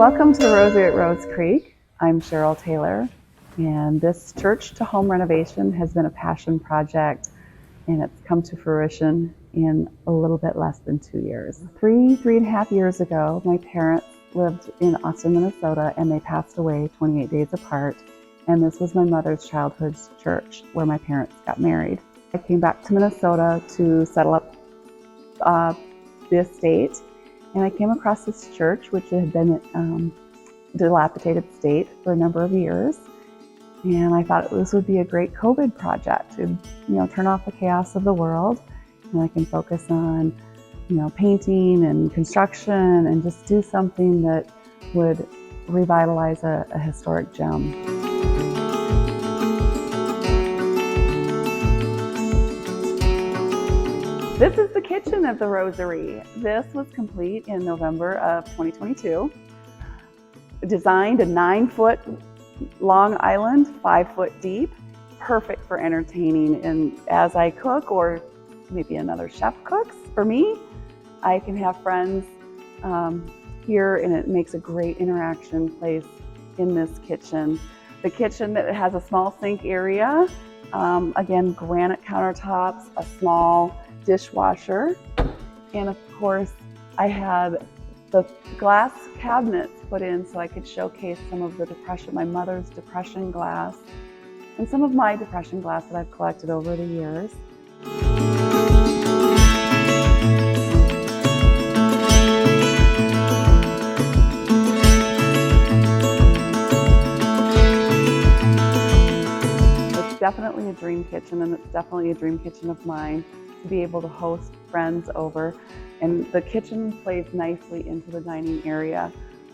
Welcome to the Rosary at Rose Creek. I'm Sheryl Taylor, and this church to home renovation has been a passion project, and it's come to fruition in a little bit less than 2 years. Three and a half years ago, my parents lived in Austin, Minnesota, and they passed away 28 days apart. And this was my mother's childhood church where my parents got married. I came back to Minnesota to settle up the estate, and I came across this church, which had been in a dilapidated state for a number of years. And I thought this would be a great COVID project to, turn off the chaos of the world, and I can focus on, painting and construction and just do something that would revitalize a historic gem. This is the kitchen of the Rosary. This was complete in November of 2022. Designed a 9-foot long island, 5 foot deep, perfect for entertaining. And as I cook, or maybe another chef cooks for me, I can have friends here, and it makes a great interaction place in this kitchen. The kitchen that has a small sink area, again, granite countertops, a small dishwasher, and of course I had the glass cabinets put in so I could showcase some of my mother's Depression glass and some of my Depression glass that I've collected over the years. It's definitely a dream kitchen, and it's definitely a dream kitchen of mine to be able to host friends over. And the kitchen plays nicely into the dining area.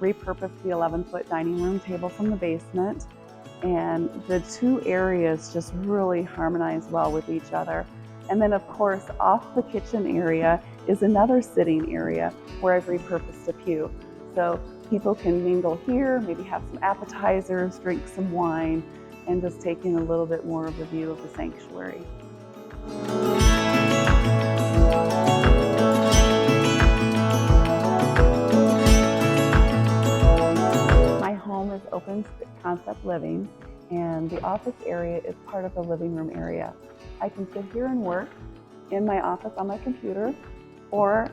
Repurposed the 11-foot dining room table from the basement, and the two areas just really harmonize well with each other. And then of course off the kitchen area is another sitting area where I've repurposed a pew. So people can mingle here, maybe have some appetizers, drink some wine, and just take in a little bit more of the view of the sanctuary. Is open concept living, and the office area is part of the living room area. I can sit here and work in my office on my computer, or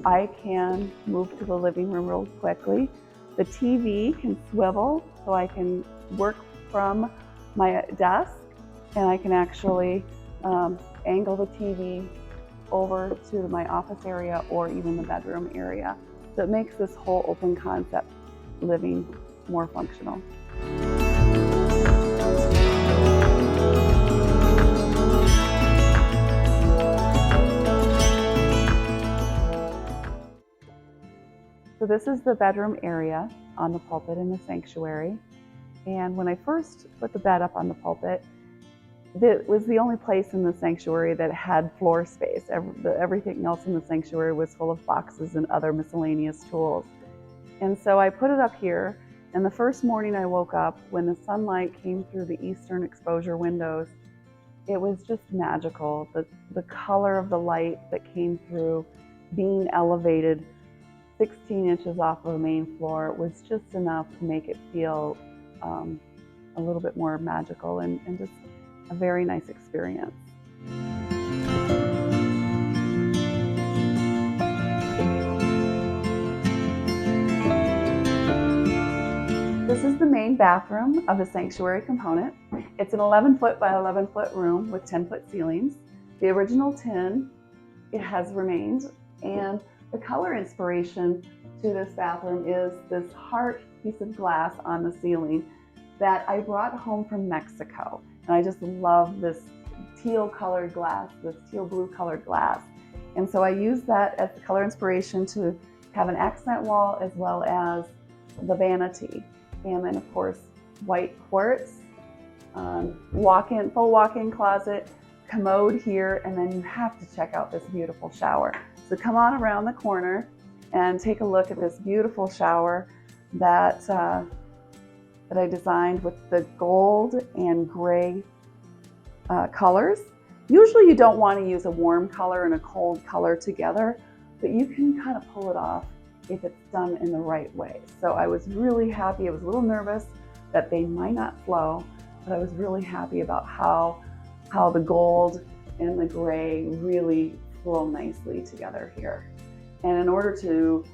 I can move to the living room real quickly. The TV can swivel so I can work from my desk, and I can actually angle the TV over to my office area or even the bedroom area. So it makes this whole open concept living more functional. So this is the bedroom area on the pulpit in the sanctuary. And when I first put the bed up on the pulpit, it was the only place in the sanctuary that had floor space. Everything else in the sanctuary was full of boxes and other miscellaneous tools. And so I put it up here. And the first morning I woke up, when the sunlight came through the eastern exposure windows, it was just magical. The color of the light that came through, being elevated 16 inches off of the main floor, was just enough to make it feel a little bit more magical and just a very nice experience. This is the main bathroom of the sanctuary component. It's an 11-foot by 11-foot room with 10-foot ceilings. The original tin, it has remained, and the color inspiration to this bathroom is this heart piece of glass on the ceiling that I brought home from Mexico. And I just love this teal colored glass, this teal blue colored glass. And so I used that as the color inspiration to have an accent wall as well as the vanity. And then of course, white quartz, full walk-in closet, commode here, and then you have to check out this beautiful shower. So come on around the corner and take a look at this beautiful shower that I designed with the gold and gray colors. Usually you don't want to use a warm color and a cold color together, but you can kind of pull it off if it's done in the right way. So I was really happy. I was a little nervous that they might not flow, but I was really happy about how the gold and the gray really flow nicely together here. And in order to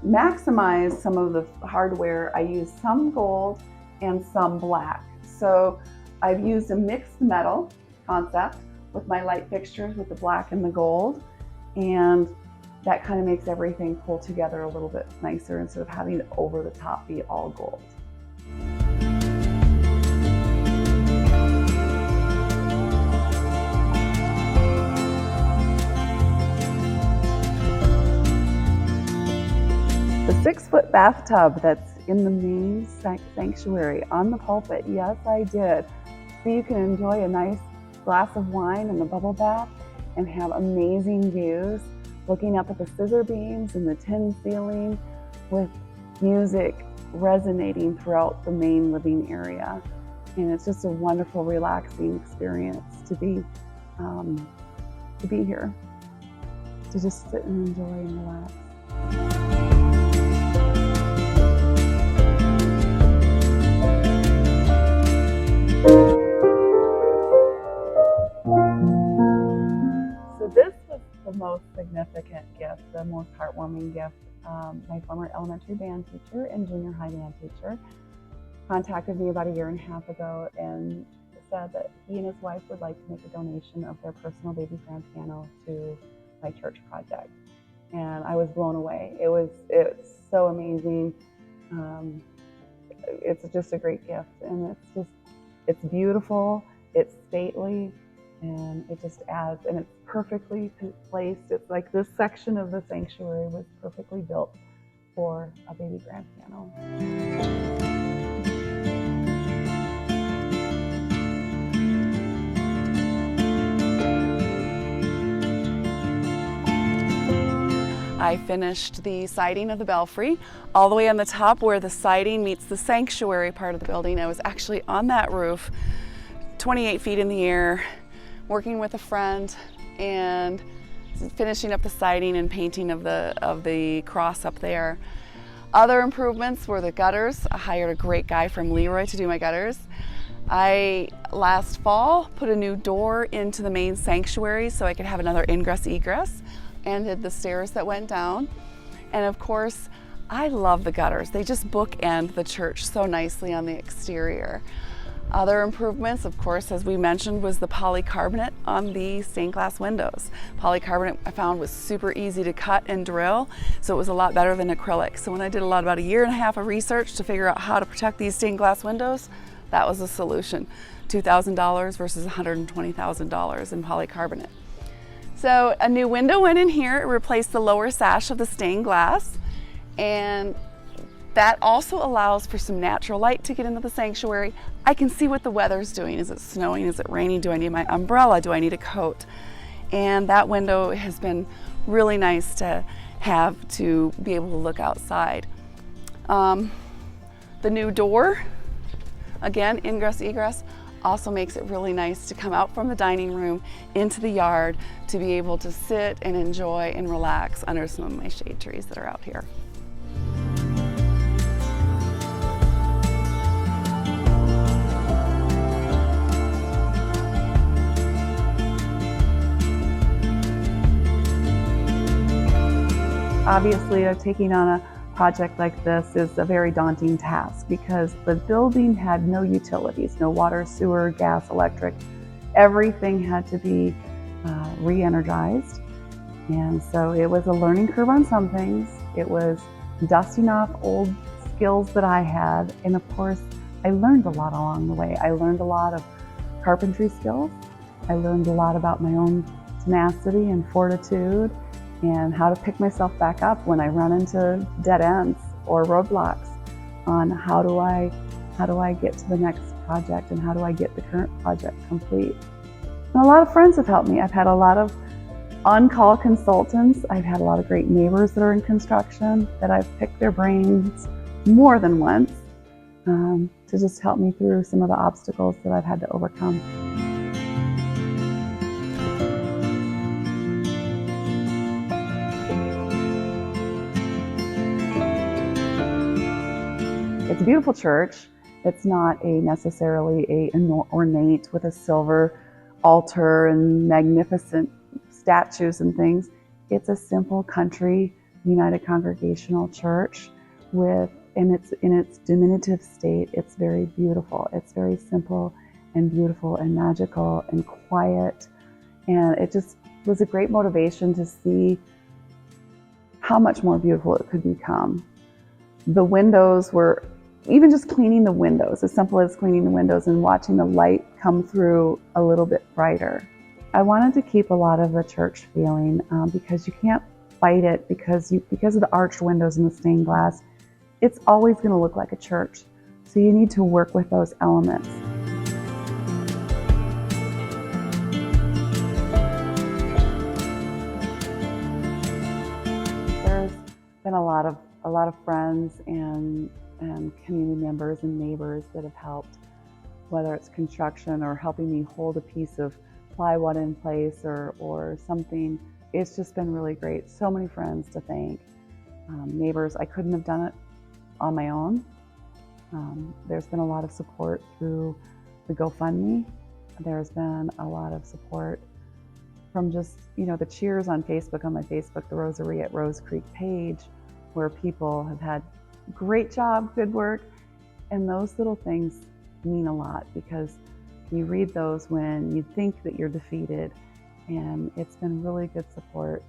maximize some of the hardware, I used some gold and some black. So I've used a mixed metal concept with my light fixtures with the black and the gold, and that kind of makes everything pull together a little bit nicer instead of having it over the top be all gold. The 6-foot bathtub that's in the main sanctuary on the pulpit, yes, I did. So you can enjoy a nice glass of wine in the bubble bath and have amazing views, looking up at the scissor beams and the tin ceiling with music resonating throughout the main living area. And it's just a wonderful, relaxing experience to be here, to just sit and enjoy and relax. So this was the most significant gift, the most heartwarming gift. My former elementary band teacher and junior high band teacher contacted me about 1.5 years ago and said that he and his wife would like to make a donation of their personal baby grand piano to my church project. And I was blown away. It's so amazing. It's just a great gift, and it's beautiful, it's stately, and it just adds, and it's perfectly placed. It's like this section of the sanctuary was perfectly built for a baby grand piano. I finished the siding of the belfry all the way on the top where the siding meets the sanctuary part of the building. I was actually on that roof, 28 feet in the air, working with a friend and finishing up the siding and painting of the cross up there. Other improvements were the gutters. I hired a great guy from Leroy to do my gutters. I, last fall, put a new door into the main sanctuary so I could have another ingress-egress, and did the stairs that went down. And of course, I love the gutters. They just bookend the church so nicely on the exterior. Other improvements, of course, as we mentioned, was the polycarbonate on the stained glass windows. Polycarbonate I found was super easy to cut and drill, so it was a lot better than acrylic. So when I did about 1.5 years of research to figure out how to protect these stained glass windows, that was the solution. $2,000 versus $120,000 in polycarbonate. So a new window went in here. It replaced the lower sash of the stained glass, and that also allows for some natural light to get into the sanctuary. I can see what the weather's doing. Is it snowing? Is it raining? Do I need my umbrella? Do I need a coat? And that window has been really nice to have to be able to look outside. The new door, again, ingress, egress, also makes it really nice to come out from the dining room into the yard to be able to sit and enjoy and relax under some of my shade trees that are out here. Obviously, taking on a project like this is a very daunting task because the building had no utilities, no water, sewer, gas, electric. Everything had to be re-energized. And so it was a learning curve on some things. It was dusting off old skills that I had. And of course, I learned a lot along the way. I learned a lot of carpentry skills. I learned a lot about my own tenacity and fortitude, and how to pick myself back up when I run into dead ends or roadblocks on how do I get to the next project and how do I get the current project complete. And a lot of friends have helped me. I've had a lot of on-call consultants. I've had a lot of great neighbors that are in construction that I've picked their brains more than once to just help me through some of the obstacles that I've had to overcome. It's a beautiful church. It's not necessarily an ornate with a silver altar and magnificent statues and things. It's a simple country United Congregational church and it's in its diminutive state. It's very beautiful. It's very simple and beautiful and magical and quiet. And it just was a great motivation to see how much more beautiful it could become. The windows were, even just cleaning the windows, as simple as cleaning the windows and watching the light come through a little bit brighter. I wanted to keep a lot of the church feeling because you can't fight it because of the arched windows and the stained glass. It's always going to look like a church. So you need to work with those elements. There's been a lot of friends and community members and neighbors that have helped, whether it's construction or helping me hold a piece of plywood in place or something. It's just been really great. So many friends to thank. Neighbors, I couldn't have done it on my own. There's been a lot of support through the GoFundMe. There's been a lot of support from just, the cheers on Facebook, on my Facebook, the Rosary at Rose Creek page, where people have had great job, good work. And those little things mean a lot because you read those when you think that you're defeated, and it's been really good support.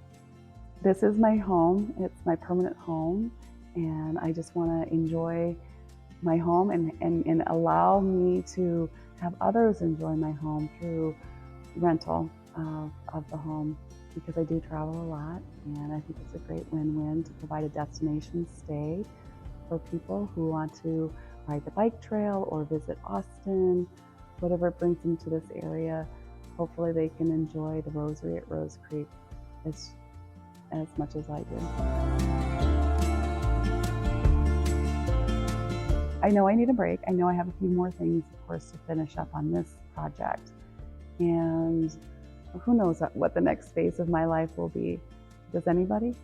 This is my home. It's my permanent home, and I just want to enjoy my home and allow me to have others enjoy my home through rental of the home, because I do travel a lot, and I think it's a great win-win to provide a destination stay for people who want to ride the bike trail or visit Austin, whatever brings them to this area. Hopefully they can enjoy the Rosary at Rose Creek as much as I do. I know I need a break. I know I have a few more things, of course, to finish up on this project. And who knows what the next phase of my life will be. Does anybody?